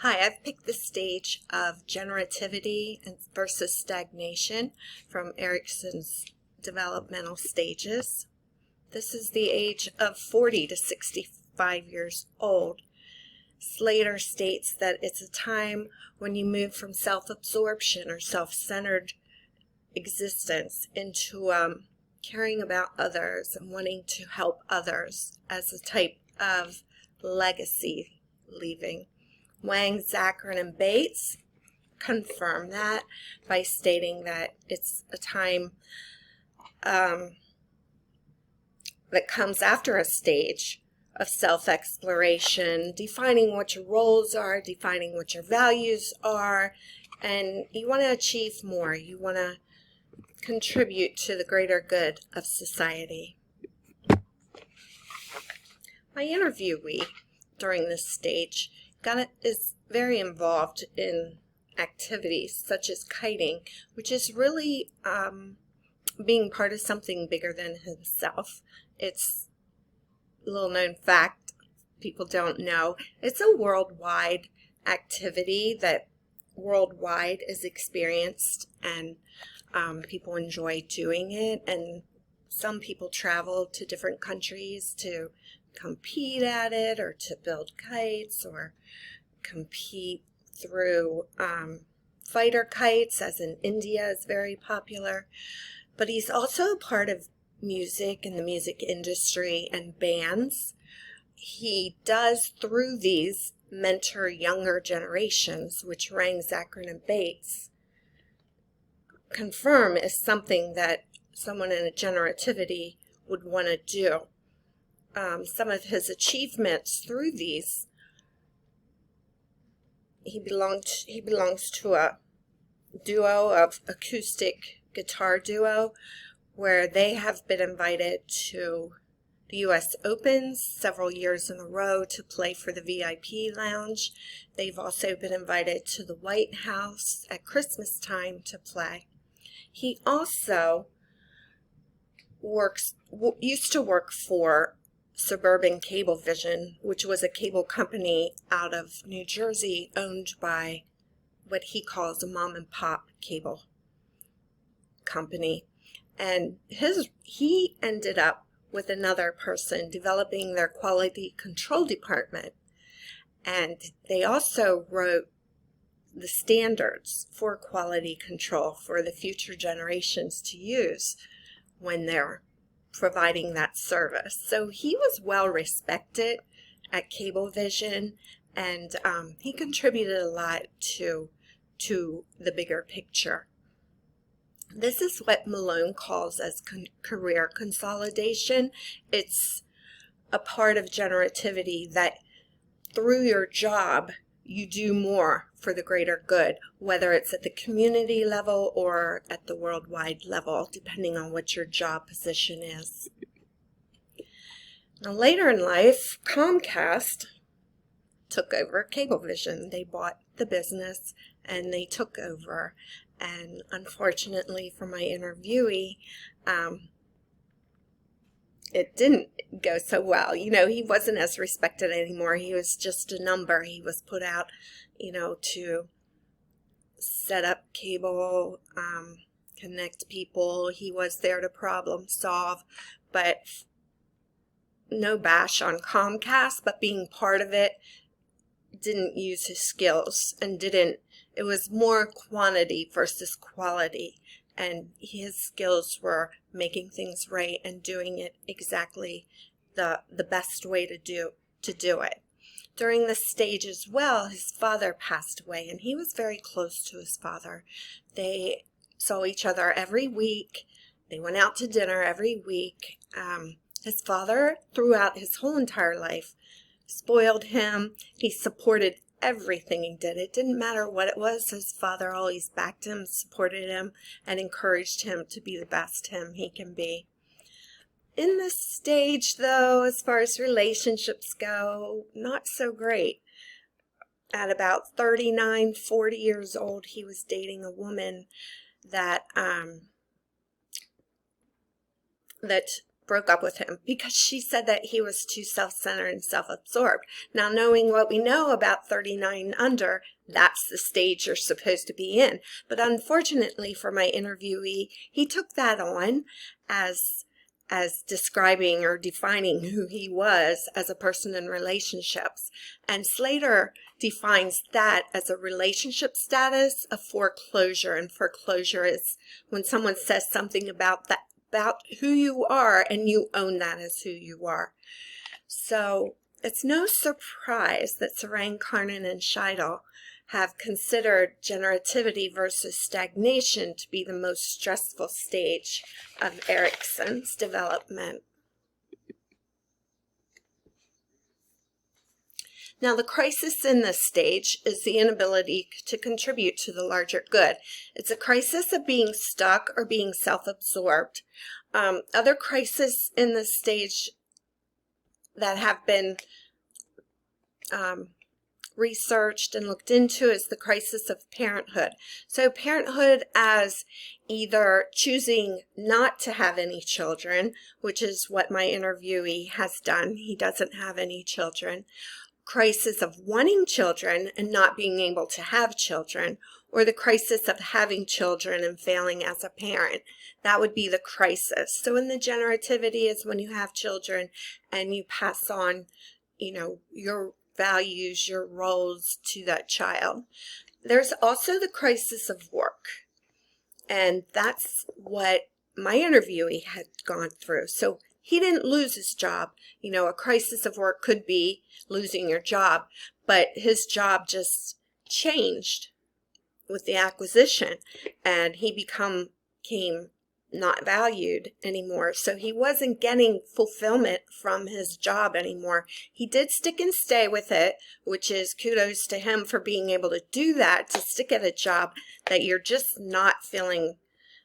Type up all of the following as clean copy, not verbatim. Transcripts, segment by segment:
Hi, I've picked the stage of generativity versus stagnation from Erikson's developmental stages. This is the age of 40 to 65 years old. Slater states that it's a time when you move from self-absorption or self-centered existence into caring about others and wanting to help others as a type of legacy leaving. Wang, Zachrin, and Bates confirm that by stating that it's a time that comes after a stage of self-exploration, defining what your roles are, defining what your values are, and you want to achieve more. You want to contribute to the greater good of society. My interviewee during this stage is very involved in activities such as kiting, which is really being part of something bigger than himself. It's a little known fact people don't know. It's a worldwide activity that worldwide is experienced, and people enjoy doing it, and some people travel to different countries to compete at it or to build kites or compete through fighter kites, as in India is very popular. But he's also a part of music and the music industry and bands. He does, through these, mentor younger generations, which Wang, Zachrin, and Bates confirm is something that someone in a generativity would want to do. Some of his achievements through these, he belongs to a duo of acoustic guitar duo where they have been invited to the U.S. Opens several years in a row to play for the VIP lounge. They've also been invited to the White House at Christmas time to play. He also used to work for Suburban Cablevision, which was a cable company out of New Jersey owned by what he calls a mom and pop cable company. And he ended up with another person developing their quality control department. And they also wrote the standards for quality control for the future generations to use when they're providing that service. So he was well respected at Cablevision, and he contributed a lot to the bigger picture. This is what Malone calls as career consolidation. It's a part of generativity that through your job you do more for the greater good, whether it's at the community level or at the worldwide level, depending on what your job position is. Now, later in life, Comcast took over Cablevision. They bought the business and they took over. And unfortunately for my interviewee, it didn't go so well. You know, he wasn't as respected anymore. He was just a number. He was put out, to set up cable, connect people. He was there to problem solve, but no bash on Comcast, but being part of it, didn't use his skills and it was more quantity versus quality. And his skills were making things right and doing it exactly the best way to do it. During this stage as well, his father passed away, and he was very close to his father. They saw each other every week. They went out to dinner every week. His father, throughout his whole entire life, spoiled him. He supported everything he did. It didn't matter what it was. His father always backed him, supported him, and encouraged him to be the best him he can be. In this stage, though, as far as relationships go, not so great. At about 39, 40 years old, he was dating a woman that broke up with him because she said that he was too self-centered and self-absorbed. Now, knowing what we know about 39 under, that's the stage you're supposed to be in. But unfortunately for my interviewee, he took that on as describing or defining who he was as a person in relationships. And Slater defines that as a relationship status of foreclosure. And foreclosure is when someone says something about who you are and you own that as who you are. So it's no surprise that Sarang, Carnan, and Scheidel have considered generativity versus stagnation to be the most stressful stage of Erikson's development. Now, the crisis in this stage is the inability to contribute to the larger good. It's a crisis of being stuck or being self-absorbed. Other crises in this stage that have been researched and looked into is the crisis of parenthood. So parenthood as either choosing not to have any children, which is what my interviewee has done. He doesn't have any children. Crisis of wanting children and not being able to have children, or the crisis of having children and failing as a parent. That would be the crisis. So in the generativity is when you have children and you pass on, your values, your roles to that child. There's also the crisis of work. And that's what my interviewee had gone through. So he didn't lose his job. A crisis of work could be losing your job, but his job just changed with the acquisition, and he became not valued anymore. So he wasn't getting fulfillment from his job anymore. He did stick and stay with it, which is kudos to him for being able to do that, to stick at a job that you're just not feeling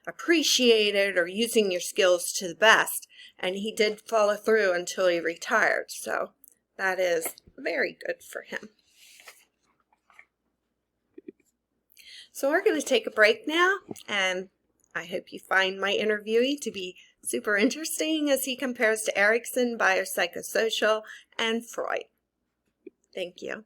appreciated or using your skills to the best. And he did follow through until he retired. So that is very good for him. So we're going to take a break now, and I hope you find my interviewee to be super interesting as he compares to Erikson, biopsychosocial, and Freud. Thank you.